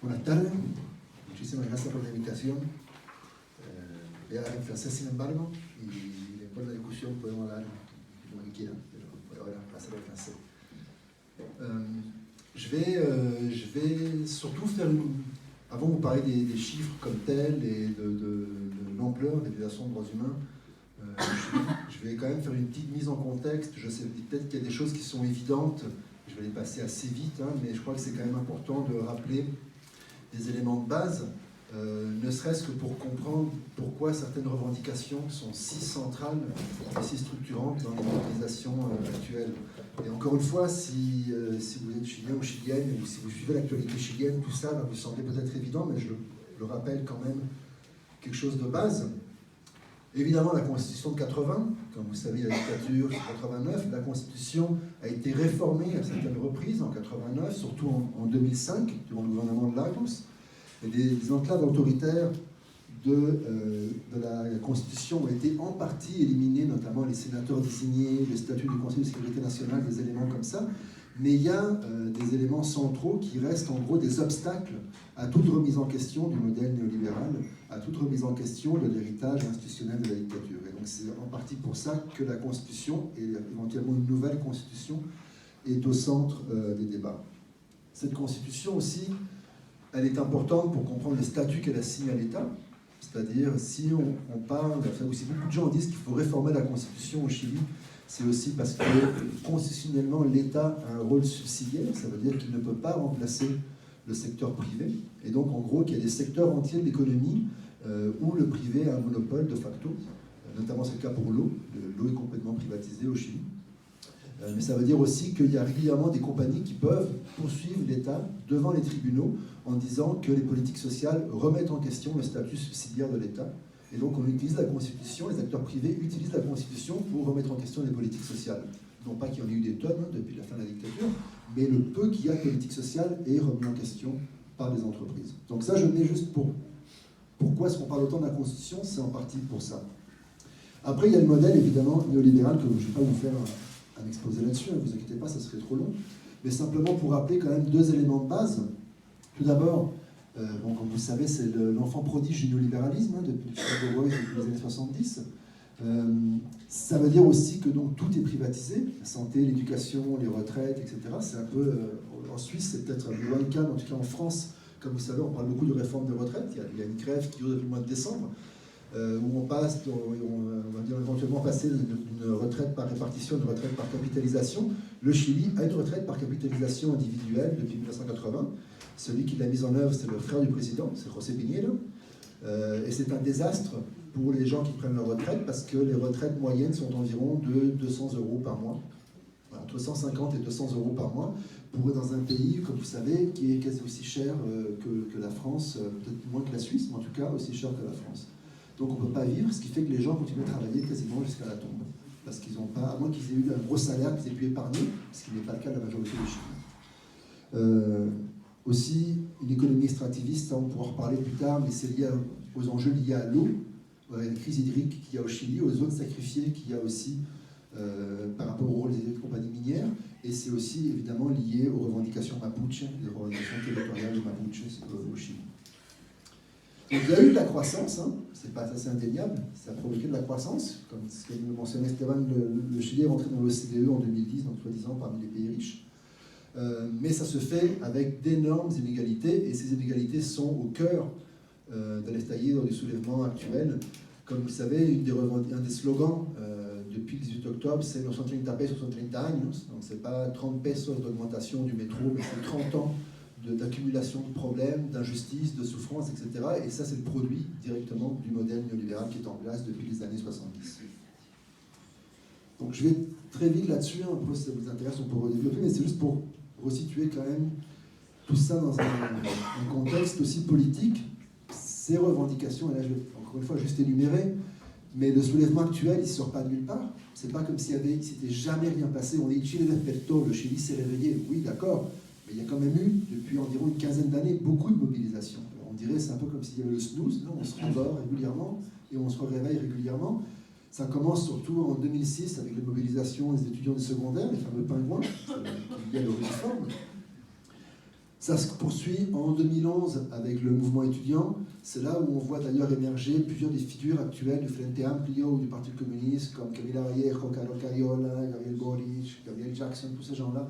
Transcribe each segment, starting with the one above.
Buenas tardes, muchísimas gracias por la invitación. Voy a hablar en francés, sin embargo, y después de la discusión podemos hablar como que quieran, pero por ahora pasar al français. Je vais surtout faire avant de vous parler des chiffres comme tels et de l'ampleur des violations de droits humains, je vais quand même faire une petite mise en contexte. Je sais peut-être qu'il y a des choses qui sont évidentes, je vais les passer assez vite, mais je crois que c'est quand même important de rappeler des éléments de base, ne serait-ce que pour comprendre pourquoi certaines revendications sont si centrales et si structurantes dans les mobilisations actuelles. Et encore une fois, si vous êtes chilien ou chilienne, ou si vous suivez l'actualité chilienne, tout ça va vous sembler peut-être évident, mais je le rappelle quand même quelque chose de base. Évidemment, la Constitution de 80, comme vous savez, la dictature en 89, la Constitution a été réformée à certaines reprises en 89, surtout en 2005, durant le gouvernement de Lagos. Et des enclaves autoritaires de la Constitution ont été en partie éliminées, notamment les sénateurs désignés, le statut du Conseil de sécurité nationale, des éléments comme ça. Mais il y a des éléments centraux qui restent en gros des obstacles à toute remise en question du modèle néolibéral, à toute remise en question de l'héritage institutionnel de la dictature. Et donc c'est en partie pour ça que la Constitution, et éventuellement une nouvelle Constitution, est au centre des débats. Cette Constitution aussi, elle est importante pour comprendre le statut qu'elle assigne à l'État. C'est-à-dire, si on parle, ou si beaucoup de gens disent qu'il faut réformer la Constitution au Chili, c'est aussi parce que constitutionnellement, l'État a un rôle subsidiaire, ça veut dire qu'il ne peut pas remplacer le secteur privé. Et donc, en gros, qu'il y a des secteurs entiers de l'économie où le privé a un monopole de facto, notamment c'est le cas pour l'eau. L'eau est complètement privatisée au Chili. Mais ça veut dire aussi qu'il y a régulièrement des compagnies qui peuvent poursuivre l'État devant les tribunaux en disant que les politiques sociales remettent en question le statut subsidiaire de l'État. Et donc on utilise la Constitution, les acteurs privés utilisent la Constitution pour remettre en question les politiques sociales. Non pas qu'il y en ait eu des tonnes depuis la fin de la dictature, mais le peu qu'il y a de politique sociale est remis en question par des entreprises. Donc ça, je mets juste pour... Pourquoi est-ce qu'on parle autant de la Constitution? C'est en partie pour ça. Après, il y a le modèle, évidemment, néolibéral, que je ne vais pas vous faire un exposé là-dessus, ne vous inquiétez pas, ça serait trop long. Mais simplement pour rappeler quand même deux éléments de base. Tout d'abord, bon, comme vous le savez, c'est l'enfant prodige du néolibéralisme, depuis les années 70. Ça veut dire aussi que donc, tout est privatisé, la santé, l'éducation, les retraites, etc. C'est un peu, en Suisse, c'est peut-être moins le cas, mais en tout cas en France, comme vous savez, on parle beaucoup de réforme de retraite. Il y a une grève qui dure depuis le mois de décembre, où on passe, on va dire éventuellement passer d'une retraite par répartition à une retraite par capitalisation. Le Chili a une retraite par capitalisation individuelle depuis 1980. Celui qui l'a mise en œuvre, c'est le frère du président, c'est José Piñera. Et c'est un désastre pour les gens qui prennent leur retraite parce que les retraites moyennes sont environ de 200 € par mois. Entre 150 et 200 € par mois, pour dans un pays, comme vous savez, qui est quasi aussi cher que la France, peut-être moins que la Suisse, mais en tout cas aussi cher que la France. Donc on ne peut pas vivre, ce qui fait que les gens continuent à travailler quasiment jusqu'à la tombe. Parce qu'ils n'ont pas, à moins qu'ils aient eu un gros salaire, qu'ils aient pu épargner, ce qui n'est pas le cas de la majorité des Chiliens. Aussi, une économie extractiviste, ça on pourra en reparler plus tard, mais c'est lié aux enjeux liés à l'eau, à la crise hydrique qu'il y a au Chili, aux zones sacrifiées qu'il y a aussi par rapport au rôle des compagnies minières, et c'est aussi évidemment lié aux revendications mapuche, les revendications territoriales mapuche au Chili. Donc, il y a eu de la croissance, c'est indéniable, ça a provoqué de la croissance, comme ce que nous mentionnait Esteban, le Chili est rentré dans l'OCDE en 2010, donc soi-disant parmi les pays riches. Mais ça se fait avec d'énormes inégalités, et ces inégalités sont au cœur de l'estallido du soulèvement actuel. Comme vous le savez, un des slogans depuis le 18 octobre, c'est los 30 pesos son 30 años, donc c'est pas 30 pesos d'augmentation du métro, mais c'est 30 ans d'accumulation de problèmes, d'injustice, de souffrance, etc. Et ça, c'est le produit directement du modèle néolibéral qui est en place depuis les années 70. Donc je vais très vite là-dessus, après si ça vous intéresse, on peut redévelopper, mais c'est juste pour resituer quand même tout ça dans un contexte aussi politique. Ces revendications, et là je vais encore une fois juste énumérer, mais le soulèvement actuel, il ne sort pas de nulle part. C'est pas comme s'il s'était jamais rien passé. On dit Chile despertó, le Chili s'est réveillé. Oui, d'accord. Mais il y a quand même eu, depuis environ une quinzaine d'années, beaucoup de mobilisations. On dirait c'est un peu comme s'il y avait le snooze, non, on se rendort régulièrement et on se réveille régulièrement. Ça commence surtout en 2006 avec les mobilisations des étudiants du secondaire, les fameux pingouins, qui liés à leur uniforme. Ça se poursuit en 2011 avec le mouvement étudiant. C'est là où on voit d'ailleurs émerger plusieurs des figures actuelles du Frente Amplio ou du Parti communiste, comme Camila Vallejo, Carol Cariola, Gabriel Boric, Gabriel Jackson, tous ces gens-là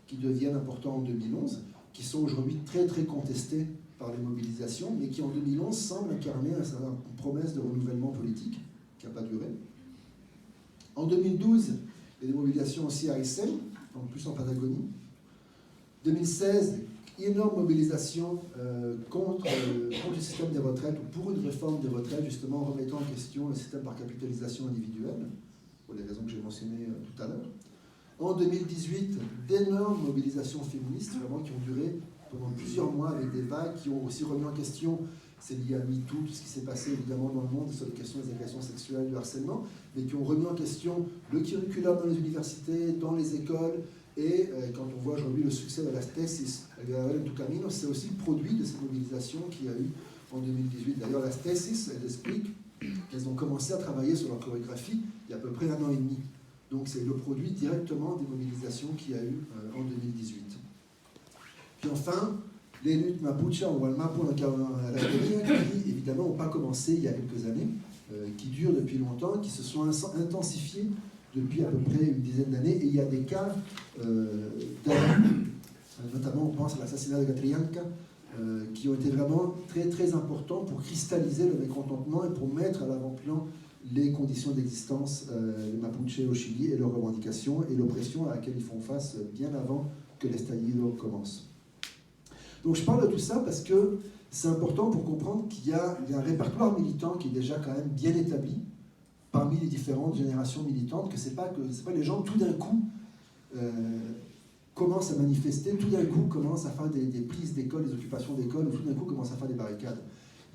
qui deviennent importants en 2011, qui sont aujourd'hui très très contestés par les mobilisations, mais qui en 2011 semblent incarner une promesse de renouvellement politique qui n'a pas duré. En 2012, il y a des mobilisations aussi à Essen, en plus en Patagonie. 2016, énorme mobilisation contre le système des retraites, ou pour une réforme des retraites, justement en remettant en question le système par capitalisation individuelle, pour les raisons que j'ai mentionnées tout à l'heure. En 2018, d'énormes mobilisations féministes, vraiment, qui ont duré pendant plusieurs mois avec des vagues qui ont aussi remis en question, c'est lié à MeToo, tout ce qui s'est passé évidemment dans le monde sur les questions des agressions sexuelles, du harcèlement, mais qui ont remis en question le curriculum dans les universités, dans les écoles, et quand on voit aujourd'hui le succès de la Tesis, c'est aussi le produit de cette mobilisation qu'il y a eu en 2018. D'ailleurs, la Tesis, elle explique qu'elles ont commencé à travailler sur leur chorégraphie il y a à peu près 1 an et demi. Donc c'est le produit directement des mobilisations qu'il y a eu en 2018. Puis enfin, les luttes Mapuche ou Walmapu à la qui évidemment n'ont pas commencé il y a quelques années, qui durent depuis longtemps, qui se sont intensifiées depuis à peu près une dizaine d'années, et il y a des cas, notamment on pense à l'assassinat de Catrillanca, qui ont été vraiment très très importants pour cristalliser le mécontentement et pour mettre à l'avant-plan les conditions d'existence des Mapuche au Chili et leurs revendications et l'oppression à laquelle ils font face bien avant que l'estallido commence. Donc je parle de tout ça parce que c'est important pour comprendre qu'il y a un répertoire militant qui est déjà quand même bien établi parmi les différentes générations militantes, que c'est pas les gens tout d'un coup commencent à manifester, tout d'un coup commencent à faire des prises d'école, des occupations d'école, ou tout d'un coup commencent à faire des barricades.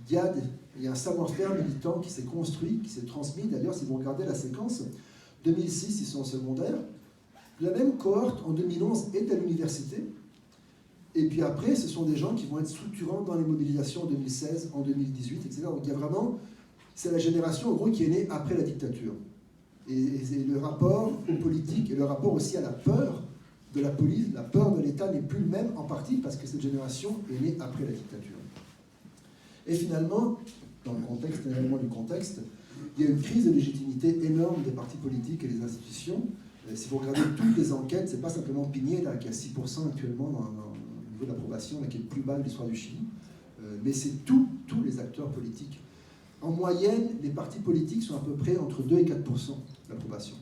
Il y a un savoir-faire militant qui s'est construit, qui s'est transmis. D'ailleurs, si vous regardez la séquence, 2006, ils sont en secondaire. La même cohorte, en 2011, est à l'université. Et puis après, ce sont des gens qui vont être structurants dans les mobilisations en 2016, en 2018, etc. Donc il y a vraiment... C'est la génération, en gros, qui est née après la dictature. Et le rapport aux politiques et le rapport aussi à la peur de la police, la peur de l'État n'est plus le même, en partie parce que cette génération est née après la dictature. Et finalement, dans le contexte, également du contexte, il y a une crise de légitimité énorme des partis politiques et des institutions. Si vous regardez toutes les enquêtes, ce n'est pas simplement Piñera qui a 6% actuellement au niveau d'approbation, qui est le plus bas de l'histoire du Chili, mais c'est tous les acteurs politiques. En moyenne, les partis politiques sont à peu près entre 2 et 4% d'approbation.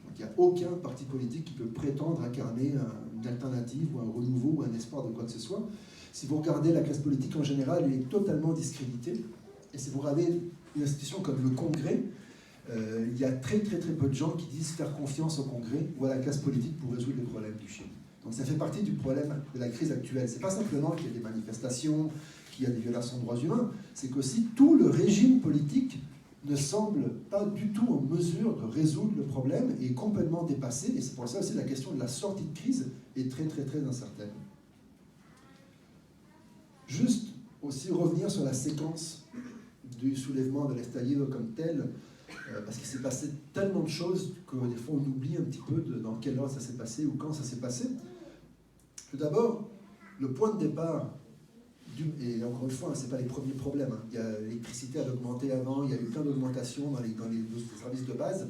Donc il n'y a aucun parti politique qui peut prétendre incarner une alternative ou un renouveau ou un espoir de quoi que ce soit. Si vous regardez la classe politique en général, elle est totalement discréditée. Et si vous regardez une institution comme le Congrès, il y a très peu de gens qui disent faire confiance au Congrès ou à la classe politique pour résoudre les problèmes du Chili. Donc ça fait partie du problème de la crise actuelle. Ce n'est pas simplement qu'il y a des manifestations, qu'il y a des violations de droits humains, c'est qu'aussi tout le régime politique ne semble pas du tout en mesure de résoudre le problème et est complètement dépassé. Et c'est pour ça aussi la question de la sortie de crise est très incertaine. Juste aussi revenir sur la séquence du soulèvement de l'estallido comme tel, parce qu'il s'est passé tellement de choses que des fois on oublie un petit peu dans quelle heure ça s'est passé ou quand ça s'est passé. Tout d'abord, le point de départ, et encore une fois, ce n'est pas les premiers problèmes. L'électricité a augmenté avant, il y a eu plein d'augmentations dans les services de base.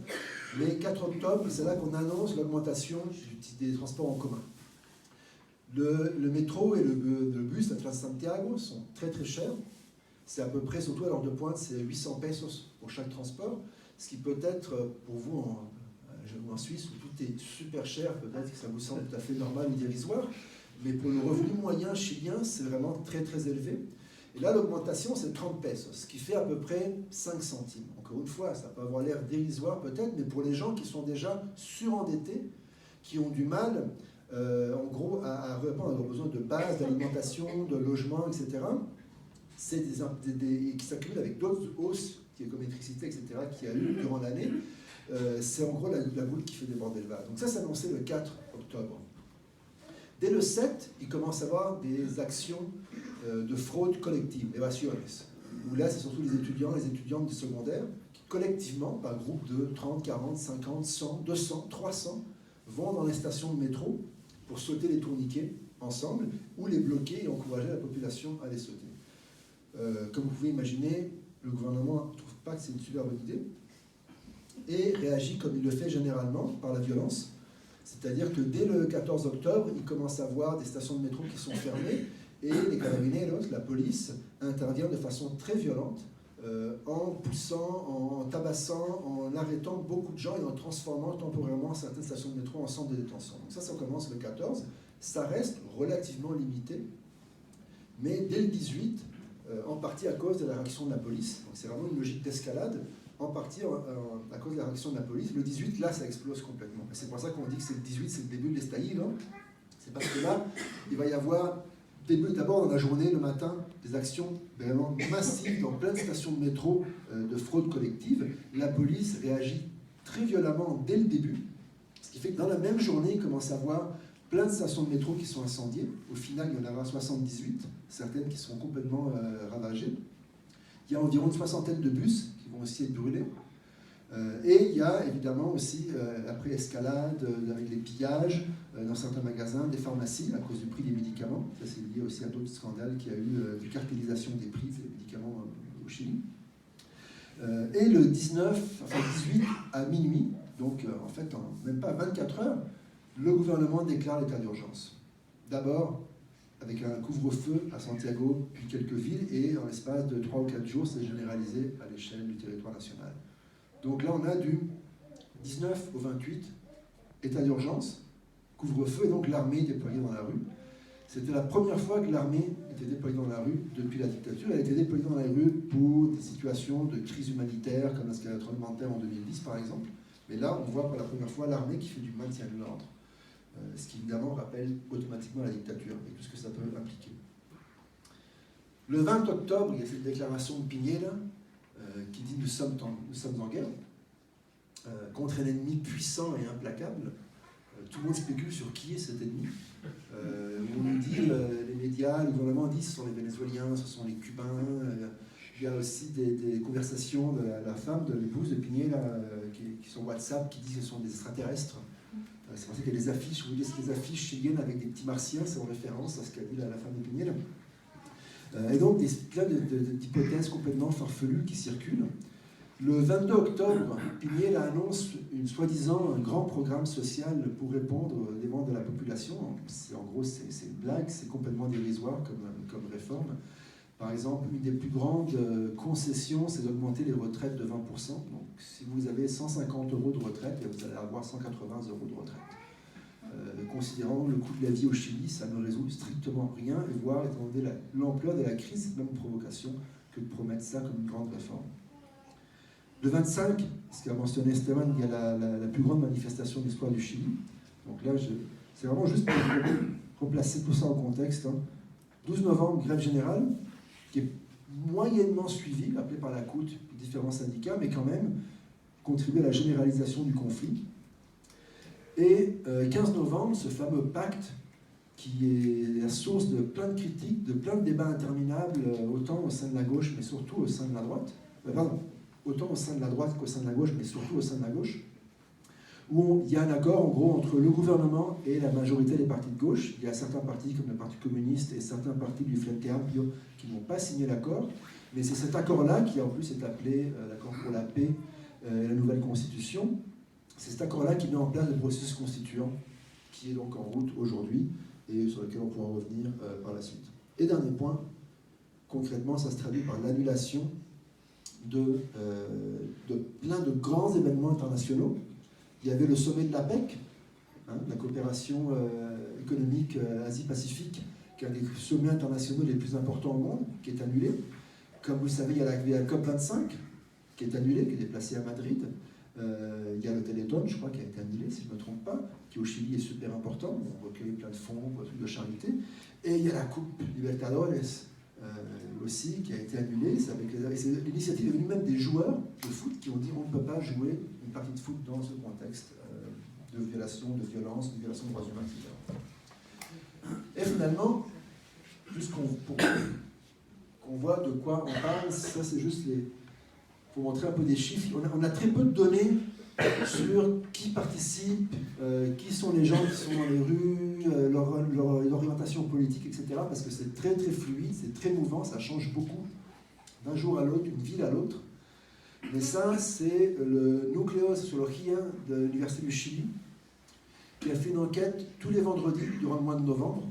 Mais 4 octobre, c'est là qu'on annonce l'augmentation des transports en commun. Le métro et le bus à Transantiago sont très chers. C'est à peu près, surtout à l'heure de pointe, c'est 800 pesos pour chaque transport. Ce qui peut être, pour vous en Suisse, où tout est super cher, peut-être que ça vous semble tout à fait normal ou dérisoire. Mais pour le revenu moyen chilien, c'est vraiment très élevé. Et là, l'augmentation, c'est 30 pesos, ce qui fait à peu près 5 centimes. Encore une fois, ça peut avoir l'air dérisoire peut-être, mais pour les gens qui sont déjà surendettés, qui ont du mal, en gros, à répondre à leurs besoins de base, d'alimentation, de logement, etc., c'est qui s'accumulent avec d'autres hausses, comme l'électricité, etc., qu'il y a eu durant l'année. C'est en gros la goutte qui fait déborder le vase. Donc ça, c'est annoncé le 4 octobre. Dès le 7, il commence à y avoir des actions de fraude collective, evasiones, où là, c'est surtout les étudiantes du secondaire, qui collectivement, par groupe de 30, 40, 50, 100, 200, 300, vont dans les stations de métro pour sauter les tourniquets ensemble, ou les bloquer et encourager la population à les sauter. Comme vous pouvez imaginer, le gouvernement ne trouve pas que c'est une super bonne idée et réagit comme il le fait généralement, par la violence. C'est-à-dire que dès le 14 octobre, il commence à voir des stations de métro qui sont fermées et les carabineros, la police, intervient de façon très violente en poussant, en tabassant, en arrêtant beaucoup de gens et en transformant temporairement certaines stations de métro en centres de détention. Donc ça commence le 14. Ça reste relativement limité, mais dès le 18, en partie à cause de la réaction de la police, donc c'est vraiment une logique d'escalade, en partie à cause de la réaction de la police, le 18, là, ça explose complètement. Et c'est pour ça qu'on dit que c'est le 18, c'est le début de l'estallido. Hein. C'est parce que là, il va y avoir, d'abord dans la journée, le matin, des actions vraiment massives dans plein de stations de métro de fraude collective. La police réagit très violemment dès le début, ce qui fait que dans la même journée, il commence à avoir plein de stations de métro qui sont incendiées. Au final, il y en aura 78, certaines qui seront complètement ravagées. Il y a environ une soixantaine de bus qui vont aussi être brûlés. Et il y a évidemment aussi, après escalade, avec les pillages dans certains magasins, des pharmacies, à cause du prix des médicaments. Ça, c'est lié aussi à d'autres scandales qu'il y a eu de cartélisation des prix des médicaments au Chili. Et le 18 à minuit, donc en fait, même pas 24 heures, le gouvernement déclare l'état d'urgence. D'abord, avec un couvre-feu à Santiago, puis quelques villes, et en l'espace de 3 ou 4 jours, c'est généralisé à l'échelle du territoire national. Donc là, on a du 19 au 28, état d'urgence, couvre-feu, et donc l'armée déployée dans la rue. C'était la première fois que l'armée était déployée dans la rue depuis la dictature. Elle a été déployée dans la rue pour des situations de crise humanitaire, comme la tremblement de terre en 2010, par exemple. Mais là, on voit pour la première fois l'armée qui fait du maintien de l'ordre. Ce qui évidemment rappelle automatiquement la dictature et tout ce que ça peut impliquer. Le 20 octobre, il y a cette déclaration de Piñera qui dit nous sommes en guerre contre un ennemi puissant et implacable. Tout le monde spécule sur qui est cet ennemi. On nous dit, les médias, le gouvernement dit ce sont les Vénézuéliens, ce sont les Cubains. Il y a aussi des conversations de la femme, de l'épouse de Piñera qui sont WhatsApp, qui dit que ce sont des extraterrestres. C'est pour ça qu'il y a des affiches, vous voyez des affiches chiliennes avec des petits martiens, c'est en référence à ce qu'a dit la femme de Piñera. Et donc, plein d'hypothèses complètement farfelues qui circulent. Le 22 octobre, Piñera annonce soi-disant un grand programme social pour répondre aux demandes de la population. En gros, c'est une blague, c'est complètement dérisoire comme réforme. Par exemple, une des plus grandes concessions, c'est d'augmenter les retraites de 20%. Donc, si vous avez 150 € de retraite, vous allez avoir 180 € de retraite. Considérant le coût de la vie au Chili, ça ne résout strictement rien, et voire, étant donné l'ampleur de la crise, c'est même une provocation que de promettre ça comme une grande réforme. Le 25, ce qu'a mentionné Esteban, il y a la plus grande manifestation de l'histoire du Chili. Donc là, c'est vraiment juste pour placer tout ça en contexte. 12 novembre, grève générale, qui est moyennement suivie, appelée par la COUT, différents syndicats, mais quand même contribuer à la généralisation du conflit. Et 15 novembre, ce fameux pacte qui est la source de plein de critiques, de plein de débats interminables, autant au sein de la gauche, mais surtout au sein de la droite. Autant au sein de la droite qu'au sein de la gauche, mais surtout au sein de la gauche, où il y a un accord, en gros, entre le gouvernement et la majorité des partis de gauche. Il y a certains partis, comme le Parti communiste et certains partis du Frente Amplio, qui n'ont pas signé l'accord, mais c'est cet accord-là qui, en plus, est appelé l'accord pour la paix et la nouvelle constitution. C'est cet accord-là qui met en place le processus constituant, qui est donc en route aujourd'hui, et sur lequel on pourra revenir par la suite. Et dernier point, concrètement, ça se traduit par l'annulation de plein de grands événements internationaux. Il y avait le sommet de l'APEC, la coopération économique Asie-Pacifique, qui est un des sommets internationaux les plus importants au monde, qui est annulé. Comme vous le savez, il y a la COP25, qui est annulée, qui est déplacée à Madrid. Il y a le Téléthon, je crois, qui a été annulé, si je ne me trompe pas, qui au Chili est super important. On recueille plein de fonds pour des trucs de charité. Et il y a la Coupe Libertadores aussi, qui a été annulée. L'initiative est venue même des joueurs de foot qui ont dit on ne peut pas jouer une partie de foot dans ce contexte de violation, de violence, de violation de droits humains, etc. Et finalement, juste pour qu'on voit de quoi on parle, ça c'est juste pour montrer un peu des chiffres. On a très peu de données sur qui participe, qui sont les gens qui sont dans les rues, leur orientation politique, etc. Parce que c'est très très fluide, c'est très mouvant, ça change beaucoup d'un jour à l'autre, d'une ville à l'autre. Mais ça, c'est le Núcleo Sociología de l'Université du Chili, qui a fait une enquête tous les vendredis durant le mois de novembre,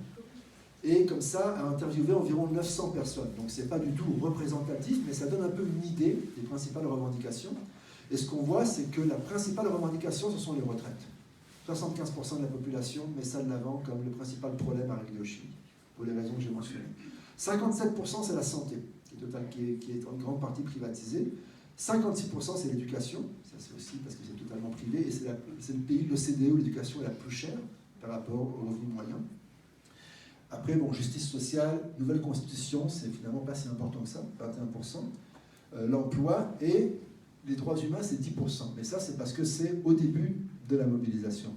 et comme ça a interviewé environ 900 personnes. Donc c'est pas du tout représentatif, mais ça donne un peu une idée des principales revendications. Et ce qu'on voit, c'est que la principale revendication, ce sont les retraites. 75% de la population met ça de l'avant comme le principal problème à régler au Chili, pour les raisons que j'ai mentionnées. 57% c'est la santé, qui est en grande partie privatisée. 56% c'est l'éducation, ça c'est aussi parce que c'est totalement privé, et c'est le pays de l'OCDE où l'éducation est la plus chère par rapport au revenu moyen. Après, bon, justice sociale, nouvelle constitution, c'est finalement pas si important que ça, 21%. L'emploi et les droits humains, c'est 10%. Mais ça, c'est parce que c'est au début de la mobilisation.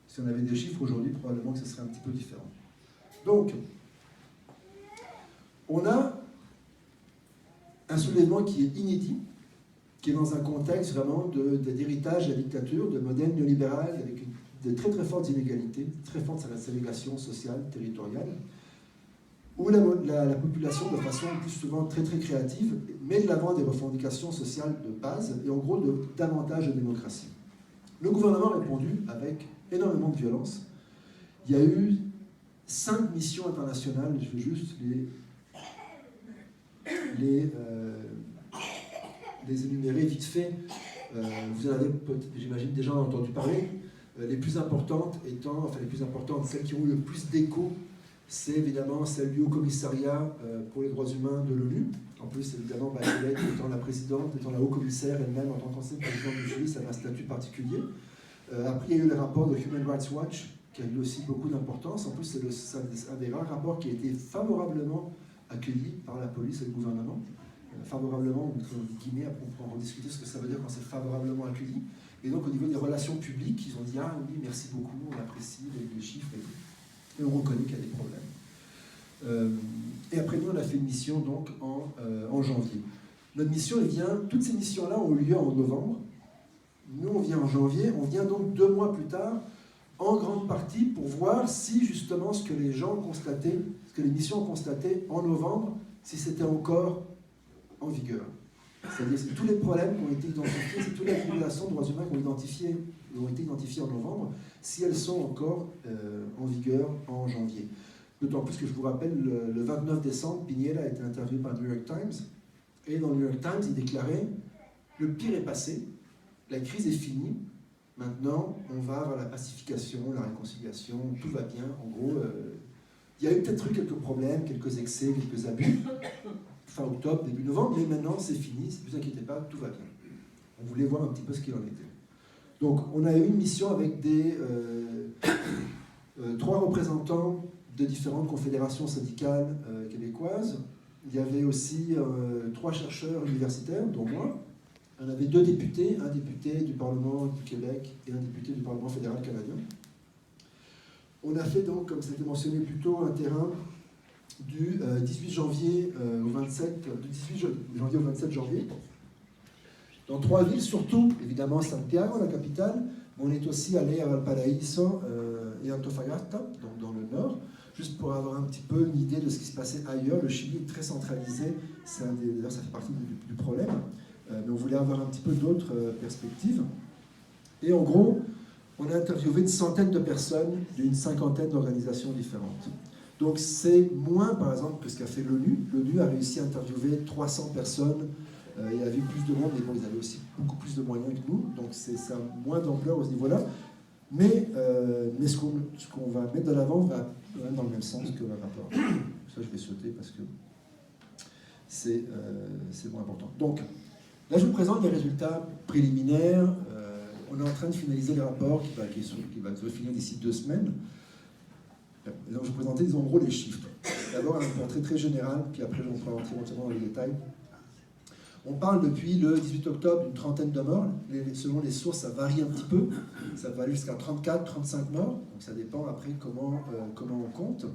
Si on avait des chiffres aujourd'hui, probablement que ce serait un petit peu différent. Donc, on a un soulèvement qui est inédit, qui est dans un contexte vraiment d'héritage de la dictature, de modèle néolibéral, avec de très très fortes inégalités, très forte ségrégation sociale, territoriale, où la population, de façon plus souvent très très créative, met de l'avant des revendications sociales de base et en gros davantage de démocratie. Le gouvernement a répondu avec énormément de violence. Il y a eu 5 missions internationales, je vais juste les énumérer vite fait. Vous en avez, j'imagine, déjà entendu parler. Les plus importantes étant, enfin les plus importantes, celles qui ont eu le plus d'écho, c'est évidemment celle du Haut Commissariat pour les droits humains de l'ONU. En plus, évidemment, Bachelet étant la présidente, étant la haut-commissaire elle-même en tant qu'ancienne présidente du Chili, ça a un statut particulier. Après, il y a eu le rapport de Human Rights Watch, qui a eu aussi beaucoup d'importance. En plus, c'est un des rares rapports qui a été favorablement accueilli par la police et le gouvernement. Favorablement, entre guillemets, après on pourra en rediscuter ce que ça veut dire quand c'est favorablement accueilli. Et donc, au niveau des relations publiques, ils ont dit « Ah oui, merci beaucoup, on apprécie les chiffres et on reconnaît qu'il y a des problèmes. » Et après, nous, on a fait une mission donc en janvier. Notre mission, toutes ces missions-là ont eu lieu en novembre. Nous, on vient en janvier. On vient donc 2 mois plus tard, en grande partie, pour voir si justement ce que les gens constataient, ce que les missions ont constaté en novembre, si c'était encore en vigueur. C'est-à-dire que tous les problèmes qui ont été identifiés, c'est toutes les violations de droits humains qui ont été identifiées en novembre, si elles sont encore en vigueur en janvier. D'autant plus que je vous rappelle, le 29 décembre, Piñera a été interviewé par le New York Times, et dans le New York Times, il déclarait « Le pire est passé, la crise est finie, maintenant on va vers la pacification, la réconciliation, tout va bien. » En gros, il y a eu peut-être eu quelques problèmes, quelques excès, quelques abus, fin octobre, début novembre, mais maintenant c'est fini, ne vous inquiétez pas, tout va bien. On voulait voir un petit peu ce qu'il en était. Donc on a eu une mission avec 3 représentants de différentes confédérations syndicales québécoises. Il y avait aussi 3 chercheurs universitaires, dont moi. On avait 2 députés, un député du Parlement du Québec et un député du Parlement fédéral canadien. On a fait donc, comme c'était mentionné plus tôt, un terrain du 18 janvier au 27 janvier, dans 3 villes, surtout évidemment Santiago, la capitale, mais on est aussi allé à Valparaíso et Antofagasta, donc dans le nord, juste pour avoir un petit peu une idée de ce qui se passait ailleurs. Le Chili est très centralisé, d'ailleurs ça fait partie du problème, mais on voulait avoir un petit peu d'autres perspectives. Et en gros, on a interviewé une centaine de personnes d'une 50aine d'organisations différentes. Donc c'est moins, par exemple, que ce qu'a fait l'ONU. L'ONU a réussi à interviewer 300 personnes. Il y avait plus de monde, mais bon, ils avaient aussi beaucoup plus de moyens que nous. Donc ça a moins d'ampleur à ce niveau-là. Mais ce qu'on va mettre de l'avant va quand même dans le même sens que le rapport. Ça, je vais sauter parce que c'est moins important. Donc là, je vous présente les résultats préliminaires. On est en train de finaliser les rapports qui va se finir d'ici 2 semaines. Et donc, je vais vous présenter en gros les chiffres. D'abord, un portrait très général, puis après, on pourra rentrer éventuellement dans les détails. On parle depuis le 18 octobre d'une 30aine de morts. Selon les sources, ça varie un petit peu. Ça va aller jusqu'à 34, 35 morts. Donc, ça dépend après comment on compte.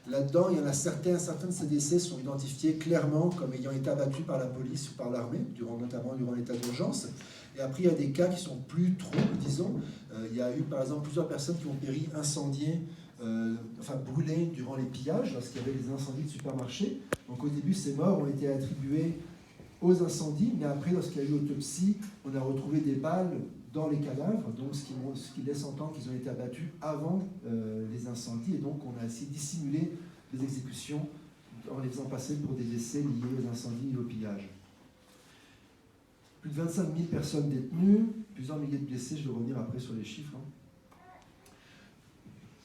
Là-dedans, il y en a certains de ces décès sont identifiés clairement comme ayant été abattus par la police ou par l'armée, notamment durant l'état d'urgence. Et après, il y a des cas qui sont plus trop, disons. Il y a eu, par exemple, plusieurs personnes qui ont péri incendiées, brûlées durant les pillages, lorsqu'il y avait les incendies de supermarchés. Donc au début, ces morts ont été attribuées aux incendies, mais après, lorsqu'il y a eu autopsie, on a retrouvé des balles dans les cadavres, donc ce qui laisse entendre qu'ils ont été abattus avant les incendies, et donc on a essayé de dissimuler les exécutions en les faisant passer pour des décès liés aux incendies et au pillage. Plus de 25 000 personnes détenues, plusieurs milliers de blessés, je vais revenir après sur les chiffres.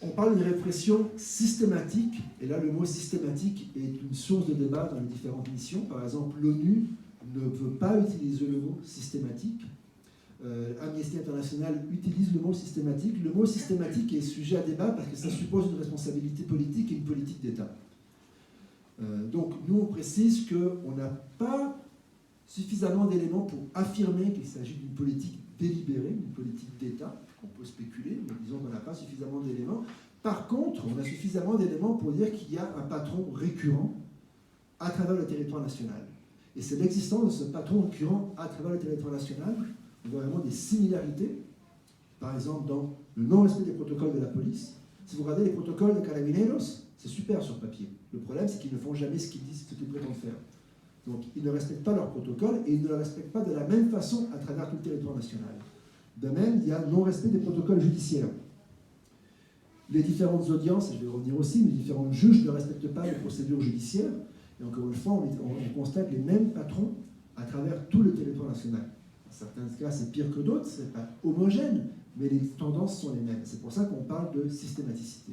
On parle d'une répression systématique, et là le mot systématique est une source de débat dans les différentes missions. Par exemple, l'ONU ne veut pas utiliser le mot systématique. Amnesty International utilise le mot systématique. Le mot systématique est sujet à débat parce que ça suppose une responsabilité politique et une politique d'État. Donc nous on précise qu'on n'a pas suffisamment d'éléments pour affirmer qu'il s'agit d'une politique délibérée, une politique d'État. On peut spéculer, mais disons qu'on n'a pas suffisamment d'éléments. Par contre, on a suffisamment d'éléments pour dire qu'il y a un patron récurrent à travers le territoire national. Et c'est l'existence de ce patron récurrent à travers le territoire national. On voit vraiment des similarités, par exemple dans le non-respect des protocoles de la police. Si vous regardez les protocoles de Carabineros, c'est super sur papier. Le problème, c'est qu'ils ne font jamais ce qu'ils disent, ce qu'ils prétendent faire. Donc, ils ne respectent pas leurs protocoles et ils ne le respectent pas de la même façon à travers tout le territoire national. De même, il y a non-respect des protocoles judiciaires. Les différentes audiences, et je vais revenir aussi, les différents juges ne respectent pas les procédures judiciaires. Et encore une fois, on constate les mêmes patrons à travers tout le territoire national. Dans certains cas, c'est pire que d'autres, ce n'est pas homogène, mais les tendances sont les mêmes. C'est pour ça qu'on parle de systématicité.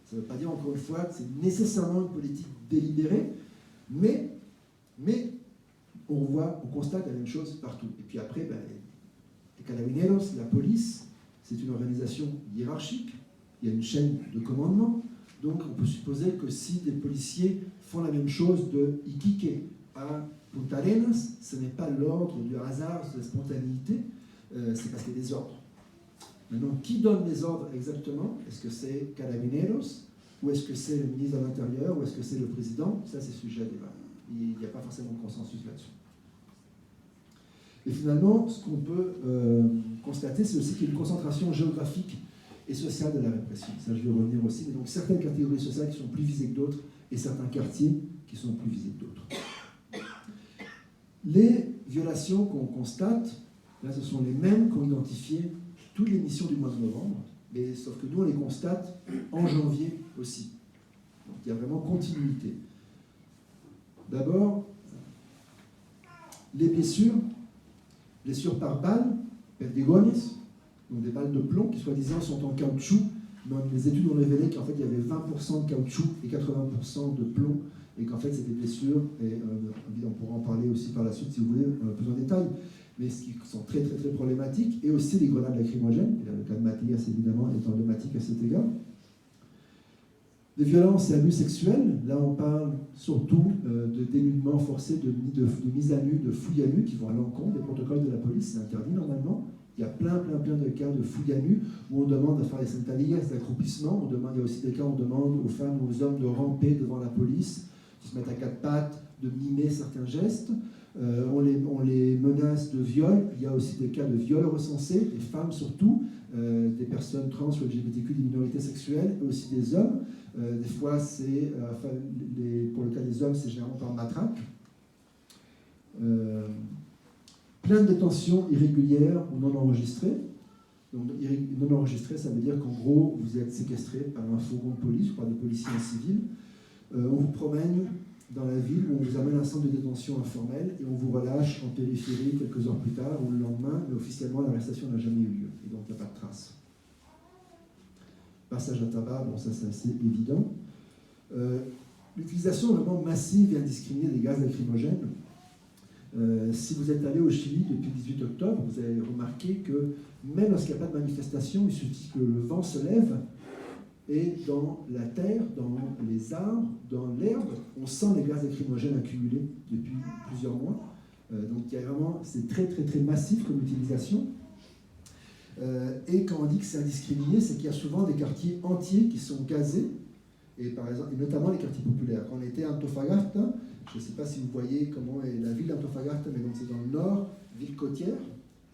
Ça ne veut pas dire, encore une fois, que c'est nécessairement une politique délibérée, mais on constate la même chose partout. Et puis après, les carabineros, la police, c'est une organisation hiérarchique, il y a une chaîne de commandement, donc on peut supposer que si des policiers font la même chose de Iquique à Punta Arenas, ce n'est pas l'ordre du hasard, de la spontanéité, c'est parce qu'il y a des ordres. Maintenant, qui donne les ordres exactement? Est-ce que c'est Carabineros, ou est-ce que c'est le ministre de l'Intérieur, ou est-ce que c'est le président? Ça, c'est sujet à débat. Il n'y a pas forcément de consensus là-dessus. Et finalement, ce qu'on peut constater, c'est aussi qu'il y a une concentration géographique et sociale de la répression. Ça, je vais revenir aussi. Mais donc, certaines catégories sociales qui sont plus visées que d'autres, et certains quartiers qui sont plus visés que d'autres. Les violations qu'on constate, là, ce sont les mêmes qu'ont identifié toutes les missions du mois de novembre, mais sauf que nous, on les constate en janvier aussi. Donc, il y a vraiment continuité. D'abord, les blessures par balles, perdigones, donc des balles de plomb qui soi-disant sont en caoutchouc, mais les études ont révélé qu'en fait il y avait 20% de caoutchouc et 80% de plomb, et qu'en fait c'est des blessures, et on pourra en parler aussi par la suite si vous voulez, plus en détail, mais ce qui sont très très très problématiques, et aussi les grenades lacrymogènes, et là, le cas de Mathias évidemment est emblématique à cet égard. Des violences et abus sexuels, là on parle surtout de dénudement forcé, de mise à nu, de fouilles à nu qui vont à l'encontre des protocoles de la police, c'est interdit normalement. Il y a plein de cas de fouilles à nu où on demande de faire les sentadillas, des accroupissements, il y a aussi des cas où on demande aux femmes ou aux hommes de ramper devant la police, de se mettre à quatre pattes, de mimer certains gestes. On les menace de viol, il y a aussi des cas de viol recensés, des femmes surtout, des personnes trans ou LGBTQ, des minorités sexuelles, et aussi des hommes. Des fois, pour le cas des hommes, c'est généralement par matraque. Plein de détentions irrégulières ou non enregistrées. Donc, non enregistrées, ça veut dire qu'en gros, vous êtes séquestré par un fourgon de police, par des policiers en civil. On vous promène dans la ville où on vous amène à un centre de détention informel et on vous relâche en périphérie quelques heures plus tard ou le lendemain, mais officiellement l'arrestation n'a jamais eu lieu et donc il n'y a pas de trace. Passage à tabac, bon ça c'est assez évident. L'utilisation vraiment massive et indiscriminée des gaz lacrymogènes. Si vous êtes allé au Chili depuis le 18 octobre, vous avez remarqué que même lorsqu'il n'y a pas de manifestation, il suffit que le vent se lève et dans la terre, dans les arbres, dans l'herbe, on sent les gaz lacrymogènes accumulés depuis plusieurs mois. Donc il y a vraiment, c'est très très très massif comme utilisation. Et quand on dit que c'est indiscriminé, c'est qu'il y a souvent des quartiers entiers qui sont gazés, et par exemple, et notamment les quartiers populaires. Quand on était à Antofagasta, je ne sais pas si vous voyez comment est la ville d'Antofagasta, mais donc c'est dans le nord, ville côtière,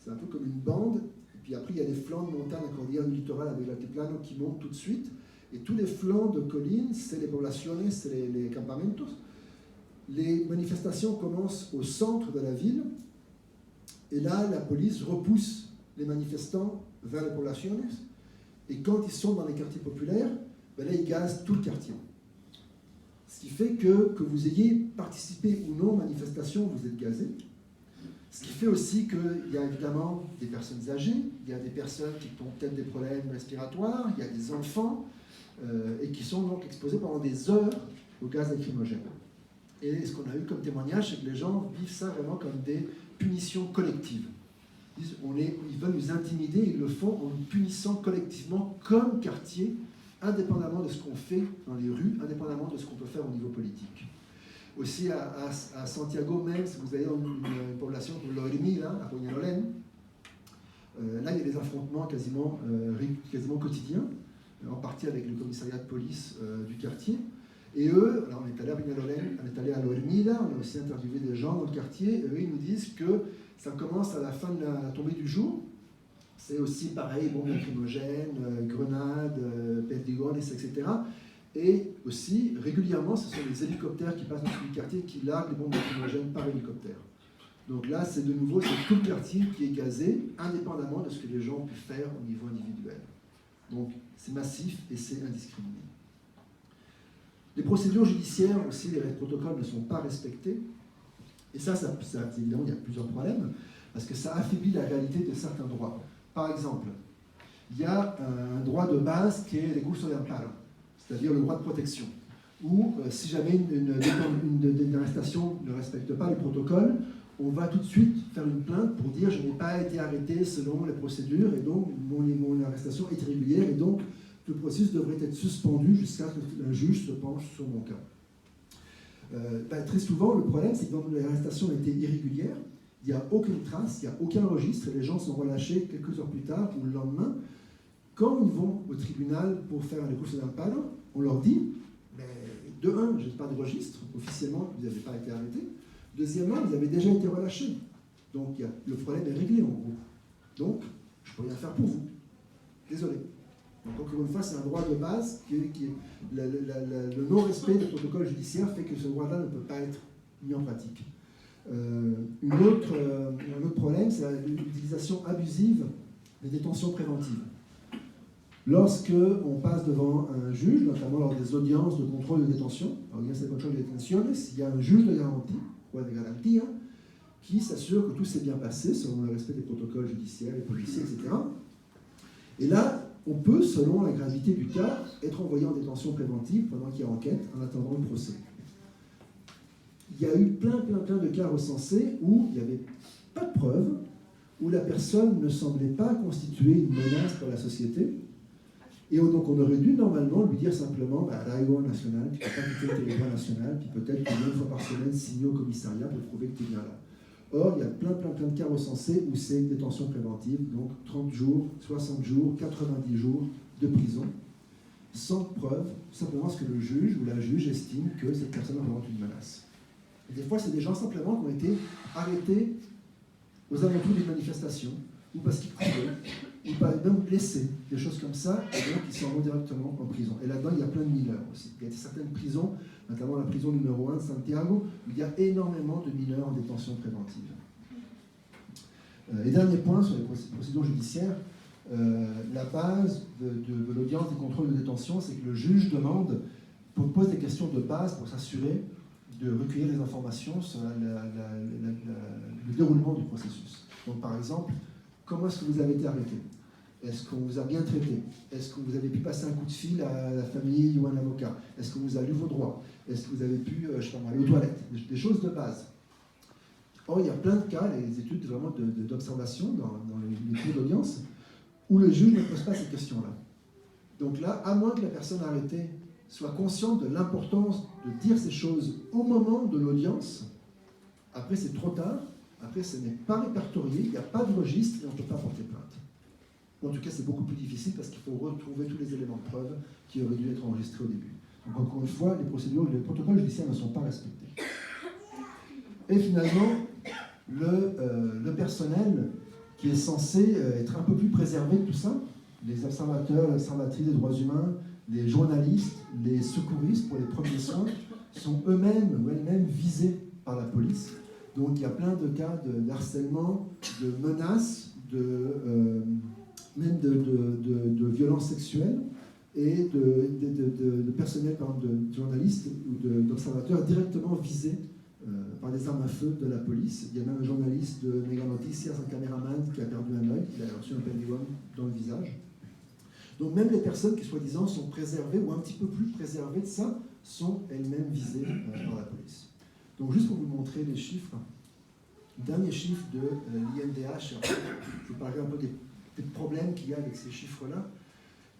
c'est un peu comme une bande, et puis après il y a des flancs de montagne, la cordillère du littoral avec l'altiplano qui monte tout de suite, et tous les flancs de collines, c'est les poblaciones, c'est les campamentos. Les manifestations commencent au centre de la ville, et là la police repousse les manifestants vers les poblaciones, et quand ils sont dans les quartiers populaires, ben là ils gazent tout le quartier. Ce qui fait que vous ayez participé ou non aux manifestations, vous êtes gazé. Ce qui fait aussi qu'il y a évidemment des personnes âgées, il y a des personnes qui ont peut-être des problèmes respiratoires, il y a des enfants, et qui sont donc exposés pendant des heures au gaz lacrymogène. Et ce qu'on a eu comme témoignage, c'est que les gens vivent ça vraiment comme des punitions collectives. Ils veulent nous intimider, ils le font en nous punissant collectivement comme quartier, indépendamment de ce qu'on fait dans les rues, indépendamment de ce qu'on peut faire au niveau politique. Aussi à Santiago même, si vous allez dans une population comme l'Ormida, à Peñalolén, là il y a des affrontements quasiment quotidiens, en partie avec le commissariat de police du quartier. Et eux, alors on est allé à Peñalolén, on est allé à l'Ormida, on a aussi interviewé des gens dans le quartier, et eux ils nous disent que ça commence à la fin de la tombée du jour. C'est aussi pareil, bombes lacrymogènes, grenades, perdigones, etc. Et aussi, régulièrement, ce sont les hélicoptères qui passent au-dessus du quartier qui larguent les bombes lacrymogènes par hélicoptère. Donc là, c'est de nouveau, c'est tout le quartier qui est gazé, indépendamment de ce que les gens ont pu faire au niveau individuel. Donc c'est massif et c'est indiscriminé. Les procédures judiciaires aussi, les protocoles ne sont pas respectés. Et ça évidemment, il y a plusieurs problèmes, parce que ça affaiblit la réalité de certains droits. Par exemple, il y a un droit de base qui est le recurso de amparo, c'est-à-dire le droit de protection, où si jamais une arrestation ne respecte pas le protocole, on va tout de suite faire une plainte pour dire « je n'ai pas été arrêté selon les procédures et donc mon arrestation est irrégulière et donc le processus devrait être suspendu jusqu'à ce qu'un juge se penche sur mon cas ». Très souvent, le problème, c'est que quand l'arrestation a été irrégulière, il n'y a aucune trace, il n'y a aucun registre, et les gens sont relâchés quelques heures plus tard ou le lendemain. Quand ils vont au tribunal pour faire un recurso de amparo, on leur dit, de un, je n'ai pas de registre, officiellement, vous n'avez pas été arrêté. Deuxièmement, vous avez déjà été relâché. Donc le problème est réglé en gros. Donc, je ne peux rien faire pour vous. Désolé. Donc encore une fois, c'est un droit de base le non-respect des protocoles judiciaires fait que ce droit-là ne peut pas être mis en pratique. Un autre problème, c'est l'utilisation abusive des détentions préventives. Lorsque on passe devant un juge, notamment lors des audiences de contrôle de détention, audience de contrôle de détention, il y a un juge de garantie, de garantie, qui s'assure que tout s'est bien passé selon le respect des protocoles judiciaires et policiers, etc. Et là, on peut, selon la gravité du cas, être envoyé en détention préventive pendant qu'il y a enquête, en attendant le procès. Il y a eu plein de cas recensés où il n'y avait pas de preuves, où la personne ne semblait pas constituer une menace pour la société, et donc on aurait dû normalement lui dire simplement l'arrivo national, tu ne peux pas quitter le territoire national, puis peut-être une fois par semaine signer au commissariat pour prouver que tu es bien là. Or, il y a plein de cas recensés où c'est détention préventive, donc 30 jours, 60 jours, 90 jours de prison, sans preuve, simplement parce que le juge ou la juge estime que cette personne représente une menace. Et des fois, c'est des gens simplement qui ont été arrêtés aux alentours des manifestations, ou parce qu'ils couraient, ou pas même blessés, des choses comme ça, et donc ils s'en vont directement en prison. Et là-dedans, il y a plein de mineurs aussi. Il y a certaines prisons, notamment la prison numéro 1 de Santiago, où il y a énormément de mineurs en détention préventive. Et dernier point sur les procédures judiciaires, la base de l'audience des contrôles de détention, c'est que le juge pose des questions de base pour s'assurer de recueillir des informations sur le déroulement du processus. Donc par exemple, comment est-ce que vous avez été arrêté? Est-ce qu'on vous a bien traité? Est-ce que vous avez pu passer un coup de fil à la famille ou à un avocat? Est-ce que vous avez lu vos droits? Est-ce que vous avez pu, aller aux toilettes? Des choses de base. Or, il y a plein de cas, les études vraiment d'observation dans les cours d'audience, où le juge ne pose pas ces questions-là. Donc là, à moins que la personne arrêtée soit consciente de l'importance de dire ces choses au moment de l'audience, après c'est trop tard, après ce n'est pas répertorié, il n'y a pas de registre et on ne peut pas porter plainte. En tout cas, c'est beaucoup plus difficile parce qu'il faut retrouver tous les éléments de preuve qui auraient dû être enregistrés au début. Donc encore une fois, les protocoles judiciaires ne sont pas respectés. Et finalement, le personnel qui est censé être un peu plus préservé de tout ça. Les observateurs, les observatrices des droits humains, les journalistes, les secouristes pour les premiers soins sont eux-mêmes ou elles-mêmes visés par la police. Donc il y a plein de cas de harcèlement, de menaces, même de violences sexuelles et de personnel, par exemple, de journalistes ou d'observateurs directement visés par des armes à feu de la police. Il y a même un journaliste de Mega Noticias, un caméraman qui a perdu un œil, il a reçu un perdigon dans le visage. Donc même les personnes qui soi-disant sont préservées ou un petit peu plus préservées de ça sont elles-mêmes visées par la police. Donc juste pour vous montrer les chiffres, le dernier chiffre de l'INDH, je vous parlerai un peu des problèmes qu'il y a avec ces chiffres-là,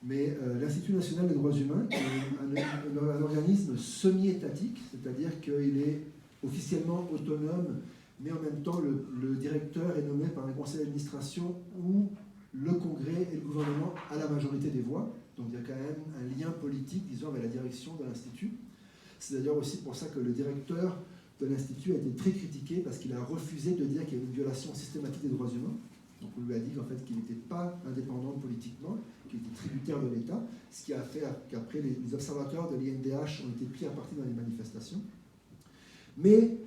mais l'Institut national des droits humains, qui est un organisme semi-étatique, c'est-à-dire qu'il est officiellement autonome, mais en même temps le directeur est nommé par un conseil d'administration où le Congrès et le gouvernement a la majorité des voix. Donc il y a quand même un lien politique, disons, avec la direction de l'Institut. C'est d'ailleurs aussi pour ça que le directeur de l'Institut a été très critiqué parce qu'il a refusé de dire qu'il y avait une violation systématique des droits humains. Donc on lui a dit qu'en fait qu'il n'était pas indépendant politiquement, qu'il était tributaire de l'État, ce qui a fait qu'après les observateurs de l'INDH ont été pris à partie dans les manifestations. Mais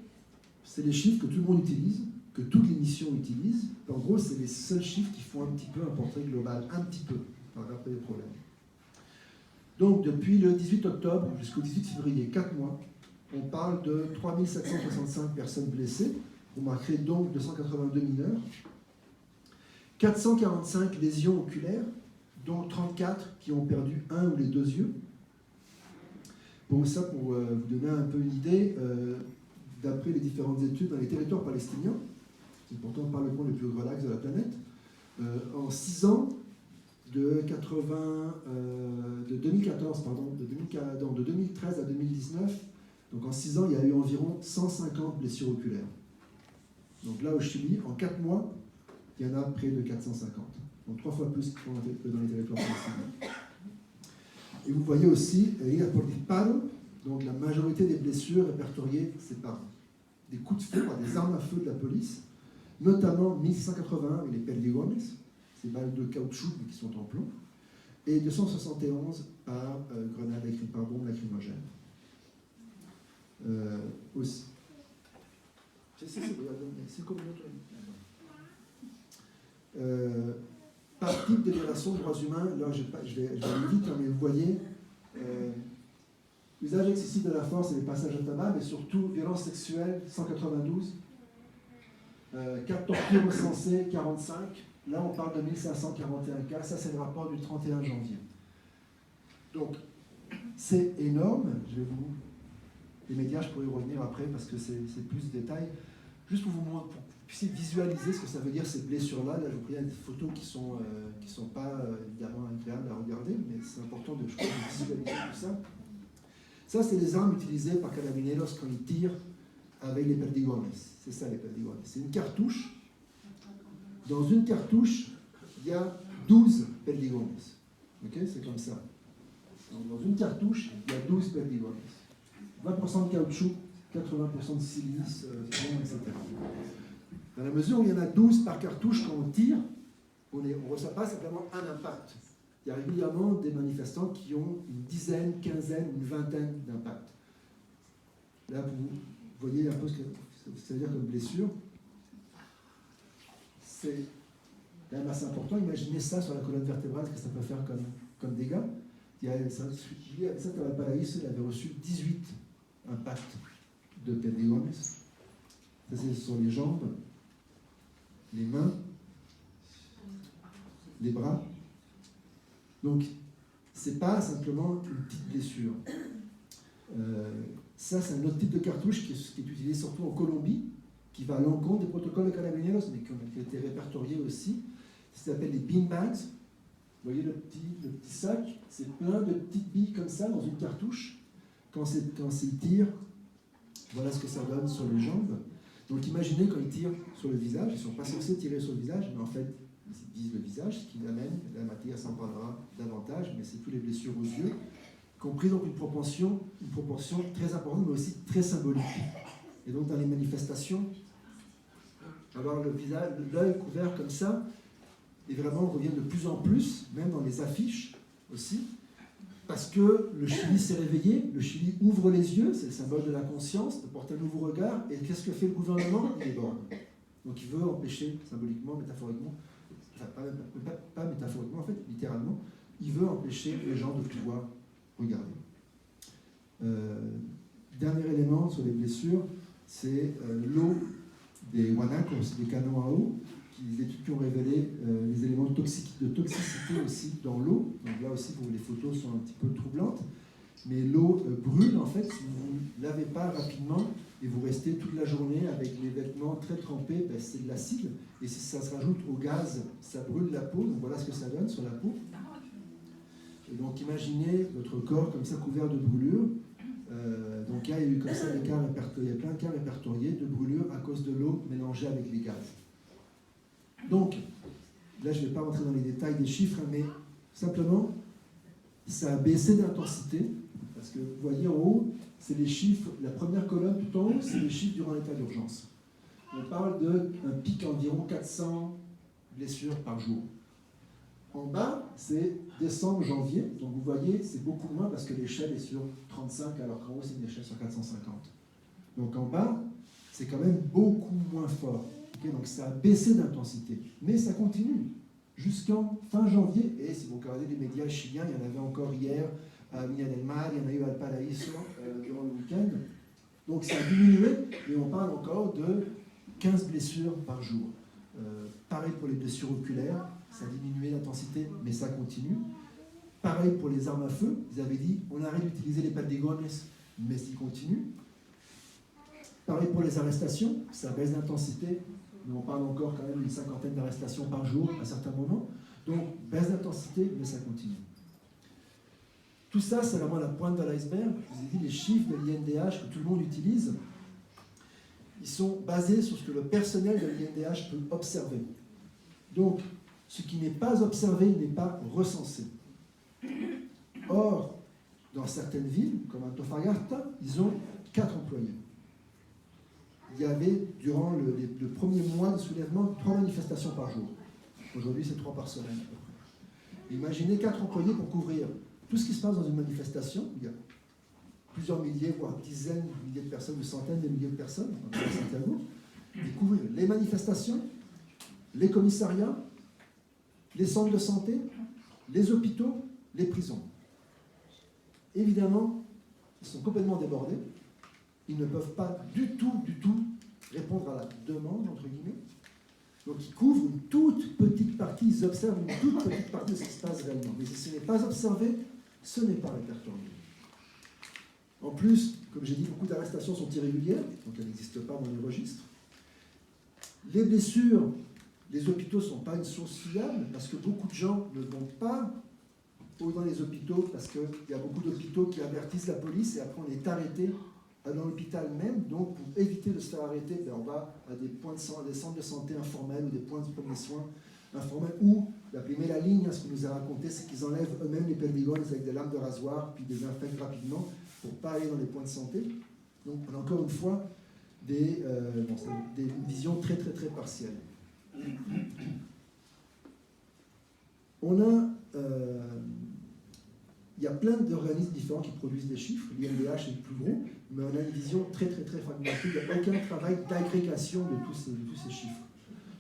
c'est les chiffres que tout le monde utilise, que toutes les missions utilisent. En gros, c'est les seuls chiffres qui font un petit peu un portrait global, un petit peu, par rapport aux problèmes. Donc depuis le 18 octobre jusqu'au 18 février, 4 mois, on parle de 3765 personnes blessées. Vous marquerez donc 282 mineurs. 445 lésions oculaires, dont 34 qui ont perdu un ou les deux yeux. Pour ça, pour vous donner un peu une idée, d'après les différentes études dans les territoires palestiniens, c'est pourtant par le coin le plus relax de la planète, en 6 ans, de 2013 à 2019, donc en 6 ans, il y a eu environ 150 blessures oculaires. Donc là, au Chili, en 4 mois, il y en a près de 450. Donc 3 fois plus que dans les territoires palestiniens. Et vous voyez aussi, donc la majorité des blessures répertoriées, c'est par des coups de feu, par des armes à feu de la police, notamment 1181 avec les perdigones, ces balles de caoutchouc mais qui sont en plomb, et 271 par par bombe lacrymogène. Aussi. C'est comme par type de violation de droits humains, là je vais aller vite, mais vous voyez, usage excessif de la force et les passages à tabac, mais surtout violence sexuelle, 192, cas de torture recensés, 45, là on parle de 1541 cas, ça c'est le rapport du 31 janvier. Donc c'est énorme, les médias je pourrais y revenir après parce que c'est plus de détails, juste pour vous montrer, pour que vous puissiez visualiser ce que ça veut dire ces blessures-là. Là, je vous prie, il y a des photos qui sont pas évidemment agréables à regarder, mais c'est important de visualiser tout ça. Ça, c'est les armes utilisées par Carabineros quand ils tirent avec les perdigones. C'est ça, les perdigones. C'est une cartouche. Dans une cartouche, il y a 12 perdigones. Ok, c'est comme ça. Donc, dans une cartouche, il y a 12 perdigones. 20% de caoutchouc, 80% de silice, etc. Dans la mesure où il y en a 12 par cartouche, quand on tire, on ne reçoit pas simplement un impact. Il y a régulièrement des manifestants qui ont une dizaine, quinzaine, une vingtaine d'impacts. Là, vous voyez un peu ce que ça veut dire comme blessure. C'est quand même assez important. Imaginez ça sur la colonne vertébrale, ce que ça peut faire comme dégâts. Il y a ça, Valparaíso, il avait reçu 18 impacts de perdigones. Ça, c'est sur les jambes, les mains, les bras. Donc, c'est pas simplement une petite blessure. Ça, c'est un autre type de cartouche qui est utilisé surtout en Colombie, qui va à l'encontre des protocoles de Carabineros, mais qui a été répertorié aussi. Ça s'appelle les beanbags. Vous voyez le petit sac, c'est plein de petites billes comme ça dans une cartouche. Quand c'est tir, voilà ce que ça donne sur les jambes. Donc imaginez quand ils tirent sur le visage, ils ne sont pas censés tirer sur le visage, mais en fait, ils visent le visage, ce qui l'amène, la matière s'en parlera davantage, mais c'est toutes les blessures aux yeux, compris donc une proportion très importante, mais aussi très symbolique. Et donc dans les manifestations, avoir le visage, l'œil couvert comme ça. Et vraiment, on revient de plus en plus, même dans les affiches aussi, parce que le Chili s'est réveillé, le Chili ouvre les yeux, c'est le symbole de la conscience, de porter un nouveau regard. Et qu'est-ce que fait le gouvernement? Il déborde. Donc il veut empêcher, symboliquement, métaphoriquement, enfin pas métaphoriquement en fait, littéralement, il veut empêcher les gens de pouvoir regarder. Dernier élément sur les blessures, c'est l'eau des guanacos, des canons à eau, les études qui ont révélé les éléments de toxicité aussi dans l'eau. Donc là aussi, les photos sont un petit peu troublantes. Mais l'eau brûle, en fait, si vous ne lavez pas rapidement et vous restez toute la journée avec les vêtements très trempés, ben c'est de l'acide. Et si ça se rajoute au gaz, ça brûle la peau. Donc voilà ce que ça donne sur la peau. Et donc imaginez votre corps comme ça couvert de brûlures. Donc il y a eu comme ça des cas répertoriés, plein de cas répertoriés de brûlures à cause de l'eau mélangée avec les gaz. Donc, là je ne vais pas rentrer dans les détails des chiffres, mais simplement, ça a baissé d'intensité, parce que vous voyez en haut, c'est les chiffres, la première colonne tout en haut, c'est les chiffres durant l'état d'urgence. On parle d'un pic environ 400 blessures par jour. En bas, c'est décembre, janvier, donc vous voyez, c'est beaucoup moins parce que l'échelle est sur 35, alors qu'en haut, c'est une échelle sur 450. Donc en bas, c'est quand même beaucoup moins fort. Okay, donc ça a baissé d'intensité, mais ça continue jusqu'en fin janvier. Et si vous regardez les médias chiliens, il y en avait encore hier à Viña del Mar, il y en a eu à Valparaíso durant le week-end. Donc ça a diminué, mais on parle encore de 15 blessures par jour. Pareil pour les blessures oculaires, ça a diminué l'intensité, mais ça continue. Pareil pour les armes à feu, ils avaient dit on arrête d'utiliser les perdigones, mais ils continuent. Pareil pour les arrestations, ça baisse d'intensité, mais on parle encore quand même d'une 50aine d'arrestations par jour à certains moments. Donc, baisse d'intensité, mais ça continue. Tout ça, c'est vraiment la pointe de l'iceberg. Je vous ai dit, les chiffres de l'INDH que tout le monde utilise, ils sont basés sur ce que le personnel de l'INDH peut observer. Donc, ce qui n'est pas observé n'est pas recensé. Or, dans certaines villes, comme Antofagasta, ils ont 4 employés. Il y avait, durant le premier mois de soulèvement, 3 manifestations par jour. Aujourd'hui, c'est 3 par semaine. Imaginez 4 employés pour couvrir tout ce qui se passe dans une manifestation. Il y a plusieurs milliers, voire dizaines de milliers de personnes, ou centaines de milliers de personnes, à Santiago. Et couvrir les manifestations, les commissariats, les centres de santé, les hôpitaux, les prisons. Évidemment, ils sont complètement débordés. Ils ne peuvent pas du tout répondre à la demande, entre guillemets. Donc ils couvrent une toute petite partie, ils observent une toute petite partie de ce qui se passe réellement. Mais si ce n'est pas observé, ce n'est pas répertorié. En plus, comme j'ai dit, beaucoup d'arrestations sont irrégulières, donc elles n'existent pas dans les registres. Les blessures, les hôpitaux ne sont pas une source fiable, parce que beaucoup de gens ne vont pas dans les hôpitaux, parce qu'il y a beaucoup d'hôpitaux qui avertissent la police, et après on est arrêté dans l'hôpital même. Donc pour éviter de se faire arrêter, on va à des points de des centres de santé informels ou des points de premiers soins informels, ou mais la ligne, ce qu'on nous a raconté, c'est qu'ils enlèvent eux-mêmes les perdigones avec des lames de rasoir, puis des infectent rapidement pour ne pas aller dans les points de santé. Donc on a encore une fois des visions très partielles. On a il y a plein d'organismes différents qui produisent des chiffres. L'INDH est le plus gros, mais on a une vision très fragmentée. Il n'y a aucun travail d'agrégation de tous ces chiffres.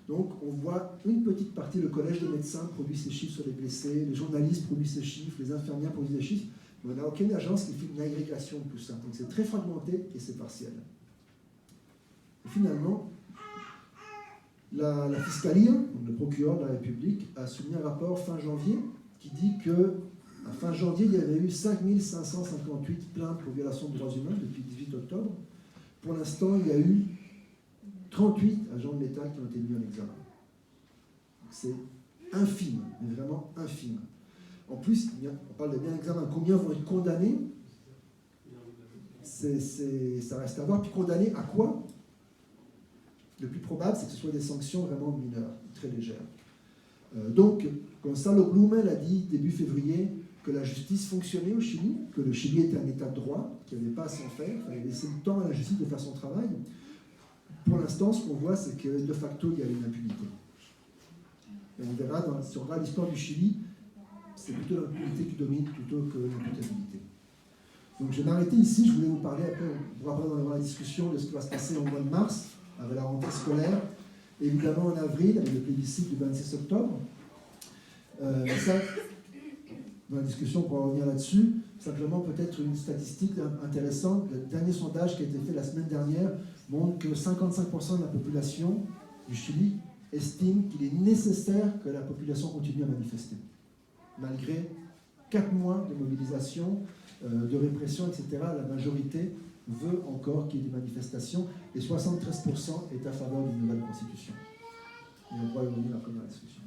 Donc, on voit une petite partie, le collège de médecins produit ces chiffres sur les blessés, les journalistes produisent ces chiffres, les infirmières produisent des chiffres, mais on n'a aucune agence qui fait une agrégation de tout ça. Donc, c'est très fragmenté et c'est partiel. Et finalement, la Fiscalia, le procureur de la République, a soumis un rapport fin janvier qui dit que à fin janvier, il y avait eu 5558 plaintes pour violation de droits humains depuis le 18 octobre. Pour l'instant, il y a eu 38 agents de l'État qui ont été mis en examen. C'est infime, mais vraiment infime. En plus, on parle de bien examen. Combien vont être condamnés? Ça reste à voir. Puis condamnés à quoi? Le plus probable, c'est que ce soit des sanctions vraiment mineures, très légères. Donc, Gonzalo Blumen a dit début février que la justice fonctionnait au Chili, que le Chili était un état de droit, qu'il n'y avait pas à s'en faire, il fallait laisser le temps à la justice de faire son travail. pour l'instant, ce qu'on voit, c'est que de facto, il y a une impunité. Et on verra, si on regarde l'histoire du Chili, c'est plutôt l'impunité qui domine plutôt que l'imputabilité. Donc je vais m'arrêter ici, je voulais vous parler, après on pourra parler dans la discussion de ce qui va se passer au mois de mars, avec la rentrée scolaire, évidemment en avril, avec le plébiscite du 26 octobre. Ça, dans la discussion, on pourra revenir là-dessus. Simplement, peut-être une statistique intéressante, le dernier sondage qui a été fait la semaine dernière montre que 55% de la population du Chili estime qu'il est nécessaire que la population continue à manifester, malgré 4 mois de mobilisation, de répression, etc. La majorité veut encore qu'il y ait des manifestations et 73% est à faveur d'une nouvelle constitution. Et on pourra y revenir après dans la discussion.